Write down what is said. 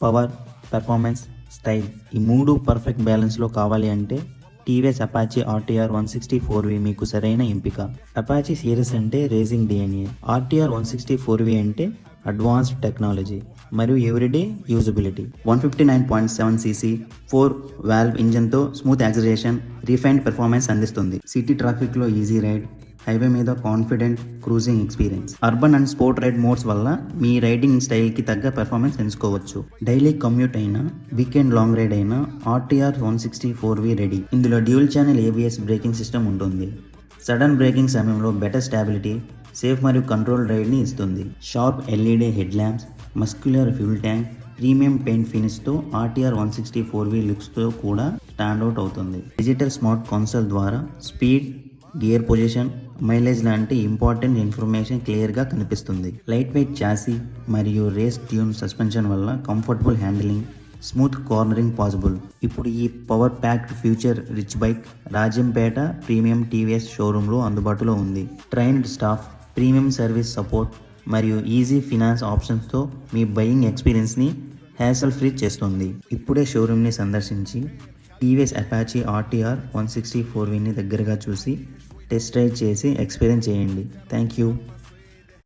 Power, performance, style ఈ మూడు perfect బ్యాలెన్స్లో కావాలి అంటే టీవీఎస్ అపాచీ ఆర్టీఆర్ 160 మీకు సరైన ఎంపిక. అపాచీ సిరీస్ అంటే రేసింగ్ డిఎన్ఏ, ఆర్టీఆర్ 160 అంటే అడ్వాన్స్డ్ టెక్నాలజీ మరియు ఎవ్రీడే యూజబిలిటీ. 159.7cc 4-వాల్వ్ ఇంజన్తో స్మూత్ యాక్సిలరేషన్, రిఫైన్డ్ పెర్ఫార్మెన్స్ అందిస్తుంది. సిటీ ట్రాఫిక్లో ఈజీ రైడ్, హైవే మీద confident cruising experience. Urban and sport ride modes వల్ల మీ రైడింగ్ స్టైల్కి తగ్గ పెర్ఫార్మెన్స్ ఎంచుకోవచ్చు. డైలీ కమ్యూట్ అయినా, వీకెండ్ లాంగ్ రైడ్ అయినా ఆర్టీఆర్ 160 రెడీ. ఇందులో dual channel ABS braking system ఉంటుంది. సడన్ బ్రేకింగ్ సమయంలో బెటర్ స్టాబిలిటీ, సేఫ్ మరియు కంట్రోల్ రైడ్ని ఇస్తుంది. Sharp LED head lamps, muscular fuel tank, premium paint ఫినిష్తో ఆర్టీఆర్ 160 లుక్స్తో కూడా స్టాండ్అవుట్ అవుతుంది. డిజిటల్ స్మార్ట్ కన్సోల్ ద్వారా స్పీడ్, గియర్ పొజిషన్, మైలేజ్ లాంటి ఇంపార్టెంట్ ఇన్ఫర్మేషన్ క్లియర్గా కనిపిస్తుంది. లైట్ వెయిట్ చాసీ మరియు రేస్ ట్యూన్ సస్పెన్షన్ వల్ల comfortable handling, smooth cornering possible. ఇప్పుడు ఈ power packed future rich bike Rajampet premium TVS షోరూంలో అందుబాటులో ఉంది. Trained staff, premium service support మరియు ఈజీ ఫినాన్స్ ఆప్షన్స్తో మీ బయింగ్ ఎక్స్పీరియన్స్ని హ్యాసల్ ఫ్రీ చేస్తుంది. ఇప్పుడే షోరూమ్ని సందర్శించి టీవీఎస్ అపాచీ ఆర్టీఆర్ 160 దగ్గరగా చూసి టెస్ట్ డ్రైవ్ చేసి ఎక్స్పీరియన్స్ చేయండి. Thank you.